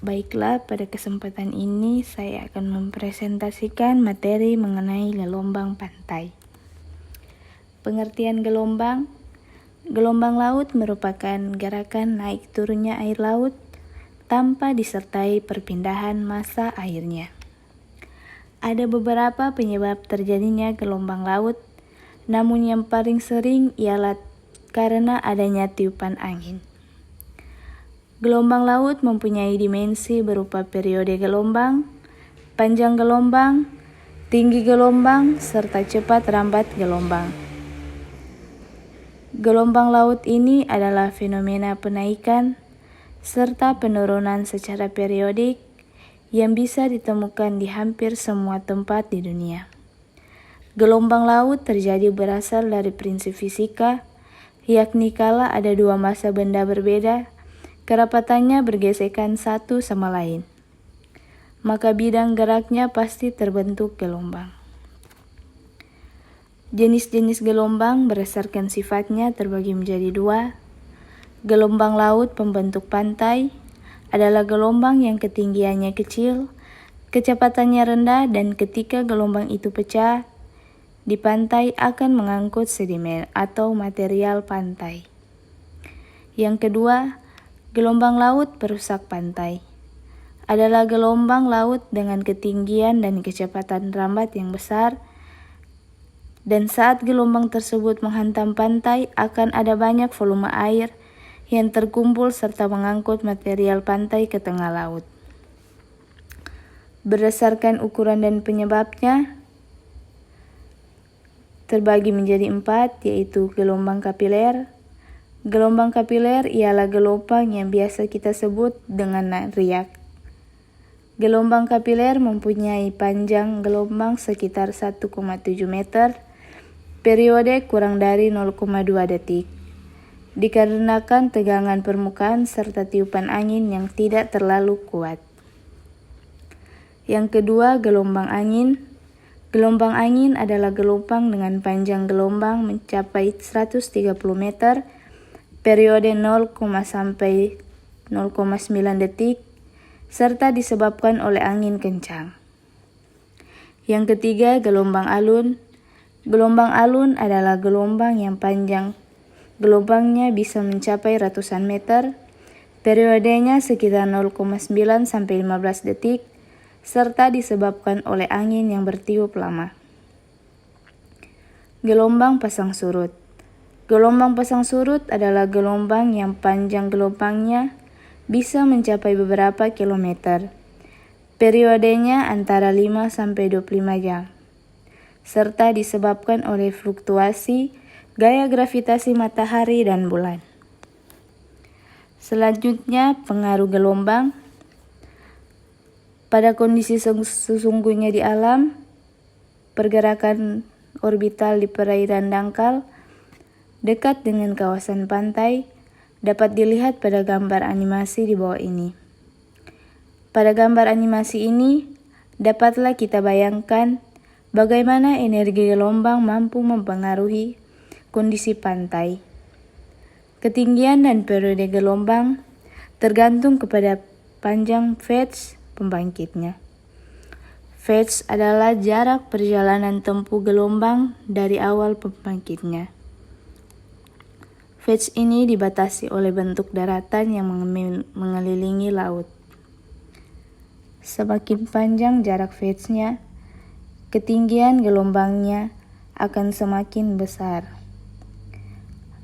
Baiklah, pada kesempatan ini saya akan mempresentasikan materi mengenai gelombang pantai. Pengertian gelombang. Gelombang laut merupakan gerakan naik turunnya air laut tanpa disertai perpindahan massa airnya. Ada beberapa penyebab terjadinya gelombang laut, namun yang paling sering ialah karena adanya tiupan angin. Gelombang laut mempunyai dimensi berupa periode gelombang, panjang gelombang, tinggi gelombang, serta cepat rambat gelombang. Gelombang laut ini adalah fenomena penaikan serta penurunan secara periodik yang bisa ditemukan di hampir semua tempat di dunia. Gelombang laut terjadi berasal dari prinsip fisika, yakni kala ada dua massa benda berbeda, kerapatannya bergesekan satu sama lain, maka bidang geraknya pasti terbentuk gelombang. Jenis-jenis gelombang berdasarkan sifatnya terbagi menjadi dua. Gelombang laut pembentuk pantai adalah gelombang yang ketinggiannya kecil, kecepatannya rendah, dan ketika gelombang itu pecah, di pantai akan mengangkut sedimen atau material pantai. Yang kedua, gelombang laut perusak pantai adalah gelombang laut dengan ketinggian dan kecepatan rambat yang besar, dan saat gelombang tersebut menghantam pantai akan ada banyak volume air yang terkumpul serta mengangkut material pantai ke tengah laut. Berdasarkan ukuran dan penyebabnya, terbagi menjadi 4, yaitu gelombang kapiler. Gelombang kapiler ialah gelombang yang biasa kita sebut dengan riak. Gelombang kapiler mempunyai panjang gelombang sekitar 1,7 meter, periode kurang dari 0,2 detik. Dikarenakan tegangan permukaan serta tiupan angin yang tidak terlalu kuat. Yang kedua, gelombang angin. Gelombang angin adalah gelombang dengan panjang gelombang mencapai 130 meter, periode 0, sampai 0,9 detik, serta disebabkan oleh angin kencang. Yang ketiga, gelombang alun. Gelombang alun adalah gelombang yang panjang gelombangnya bisa mencapai ratusan meter, periodenya sekitar 0,9 sampai 15 detik, serta disebabkan oleh angin yang bertiup lama. Gelombang pasang surut. Gelombang pasang surut adalah gelombang yang panjang gelombangnya bisa mencapai beberapa kilometer. Periodenya antara 5 sampai 25 jam. Serta disebabkan oleh fluktuasi gaya gravitasi matahari dan bulan. Selanjutnya, pengaruh gelombang. Pada kondisi sesungguhnya di alam, pergerakan orbital di perairan dangkal dekat dengan kawasan pantai dapat dilihat pada gambar animasi di bawah ini. Pada gambar animasi ini, dapatlah kita bayangkan bagaimana energi gelombang mampu mempengaruhi kondisi pantai. Ketinggian dan periode gelombang tergantung kepada panjang fase pembangkitnya. Fase adalah jarak perjalanan tempuh gelombang dari awal pembangkitnya. Fase ini dibatasi oleh bentuk daratan yang mengelilingi laut. Semakin panjang jarak fase-nya, ketinggian gelombangnya akan semakin besar.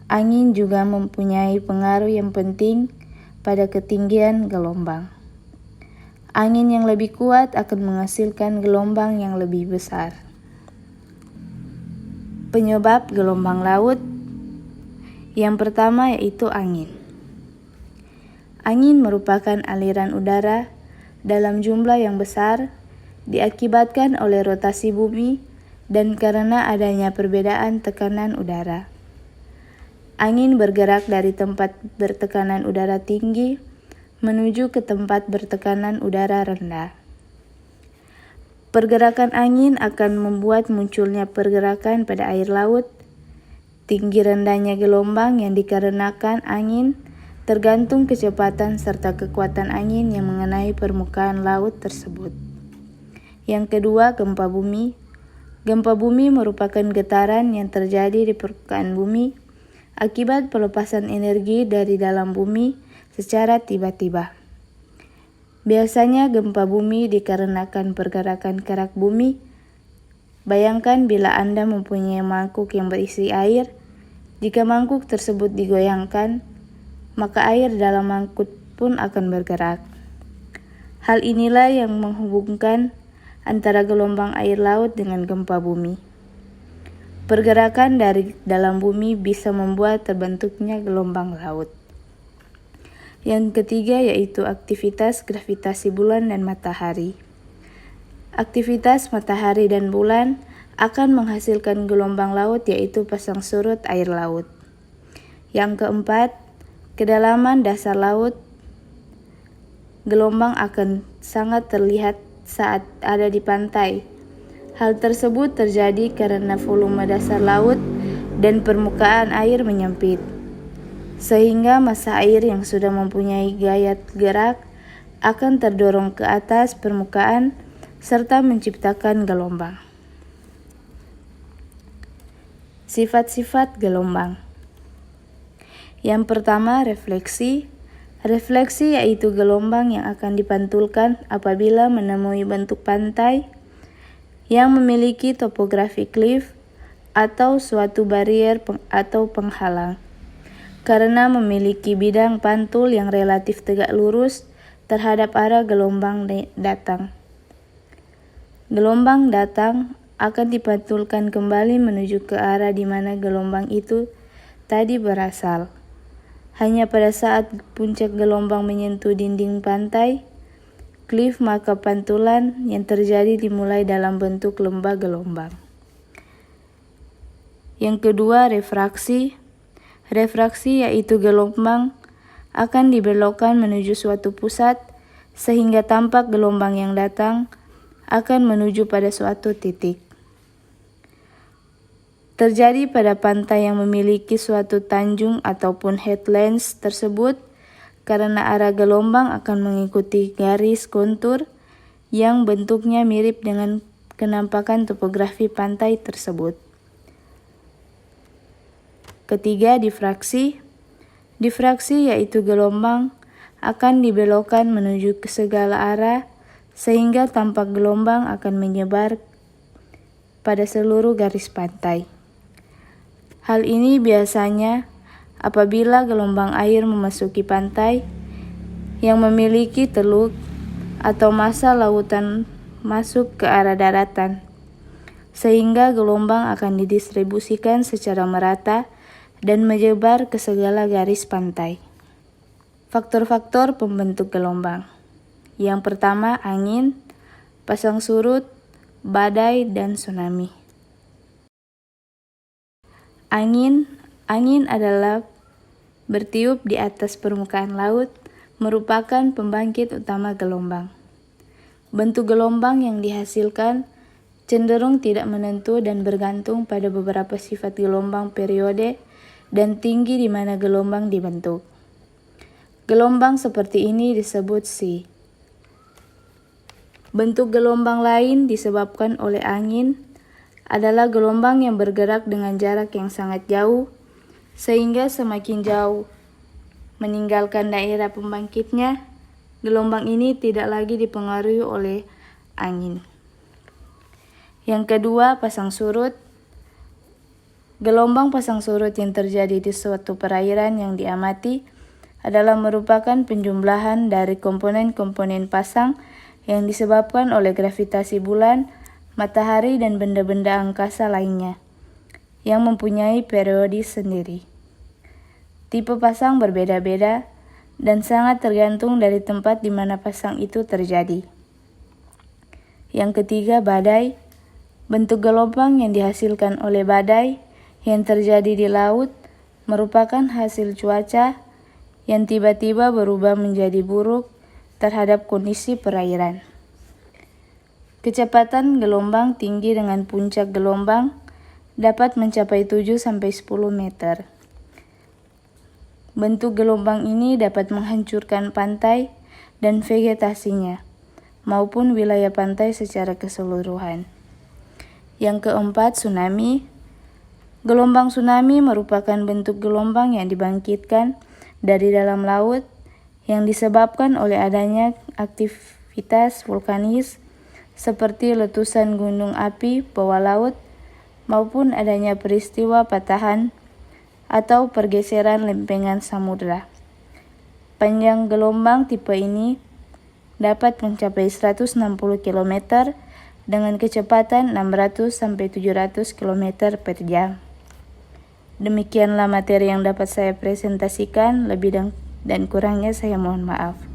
Angin juga mempunyai pengaruh yang penting pada ketinggian gelombang. Angin yang lebih kuat akan menghasilkan gelombang yang lebih besar. Penyebab gelombang laut. Yang pertama yaitu angin. Angin merupakan aliran udara dalam jumlah yang besar diakibatkan oleh rotasi bumi dan karena adanya perbedaan tekanan udara. Angin bergerak dari tempat bertekanan udara tinggi menuju ke tempat bertekanan udara rendah. Pergerakan angin akan membuat munculnya pergerakan pada air laut, tinggi rendahnya gelombang yang dikarenakan angin tergantung kecepatan serta kekuatan angin yang mengenai permukaan laut tersebut. Yang kedua, gempa bumi. Gempa bumi merupakan getaran yang terjadi di permukaan bumi akibat pelepasan energi dari dalam bumi secara tiba-tiba. Biasanya gempa bumi dikarenakan pergerakan kerak bumi. Bayangkan bila Anda mempunyai mangkuk yang berisi air, jika mangkuk tersebut digoyangkan, maka air dalam mangkuk pun akan bergerak. Hal inilah yang menghubungkan antara gelombang air laut dengan gempa bumi. Pergerakan dari dalam bumi bisa membuat terbentuknya gelombang laut. Yang ketiga yaitu aktivitas gravitasi bulan dan matahari. Aktivitas matahari dan bulan akan menghasilkan gelombang laut yaitu pasang surut air laut. Yang keempat, kedalaman dasar laut. Gelombang akan sangat terlihat saat ada di pantai. Hal tersebut terjadi karena volume dasar laut dan permukaan air menyempit, sehingga massa air yang sudah mempunyai gaya gerak akan terdorong ke atas permukaan serta menciptakan gelombang. Sifat-sifat gelombang. Yang pertama, refleksi. Refleksi yaitu gelombang yang akan dipantulkan apabila menemui bentuk pantai yang memiliki topografi klif atau suatu barrier atau penghalang, karena memiliki bidang pantul yang relatif tegak lurus terhadap arah gelombang datang. Gelombang datang akan dipantulkan kembali menuju ke arah di mana gelombang itu tadi berasal. Hanya pada saat puncak gelombang menyentuh dinding pantai, klif, maka pantulan yang terjadi dimulai dalam bentuk lembah gelombang. Yang kedua, refraksi. Refraksi yaitu gelombang akan dibelokkan menuju suatu pusat sehingga tampak gelombang yang datang akan menuju pada suatu titik. Terjadi pada pantai yang memiliki suatu tanjung ataupun headlands tersebut karena arah gelombang akan mengikuti garis kontur yang bentuknya mirip dengan kenampakan topografi pantai tersebut. Ketiga, difraksi. Difraksi yaitu gelombang akan dibelokkan menuju ke segala arah sehingga tampak gelombang akan menyebar pada seluruh garis pantai. Hal ini biasanya apabila gelombang air memasuki pantai yang memiliki teluk atau massa lautan masuk ke arah daratan, sehingga gelombang akan didistribusikan secara merata dan menyebar ke segala garis pantai. Faktor-faktor pembentuk gelombang. Yang pertama, angin, pasang surut, badai, dan tsunami. Angin adalah bertiup di atas permukaan laut, merupakan pembangkit utama gelombang. Bentuk gelombang yang dihasilkan cenderung tidak menentu dan bergantung pada beberapa sifat gelombang, periode, dan tinggi di mana gelombang dibentuk. Gelombang seperti ini disebut sea. Bentuk gelombang lain disebabkan oleh angin adalah gelombang yang bergerak dengan jarak yang sangat jauh, sehingga semakin jauh meninggalkan daerah pembangkitnya, gelombang ini tidak lagi dipengaruhi oleh angin. Yang kedua, pasang surut. Gelombang pasang surut yang terjadi di suatu perairan yang diamati adalah merupakan penjumlahan dari komponen-komponen pasang yang disebabkan oleh gravitasi bulan, matahari, dan benda-benda angkasa lainnya yang mempunyai periode sendiri. Tipe pasang berbeda-beda dan sangat tergantung dari tempat di mana pasang itu terjadi. Yang ketiga, badai. Bentuk gelombang yang dihasilkan oleh badai yang terjadi di laut merupakan hasil cuaca yang tiba-tiba berubah menjadi buruk terhadap kondisi perairan. Kecepatan gelombang tinggi dengan puncak gelombang dapat mencapai 7-10 meter. Bentuk gelombang ini dapat menghancurkan pantai dan vegetasinya, maupun wilayah pantai secara keseluruhan. Yang keempat, tsunami. Gelombang tsunami merupakan bentuk gelombang yang dibangkitkan dari dalam laut yang disebabkan oleh adanya aktivitas vulkanis seperti letusan gunung api bawah laut maupun adanya peristiwa patahan atau pergeseran lempengan samudra. Panjang gelombang tipe ini dapat mencapai 160 km dengan kecepatan 600-700 km per jam. Demikianlah materi yang dapat saya presentasikan, lebih dan kurangnya saya mohon maaf.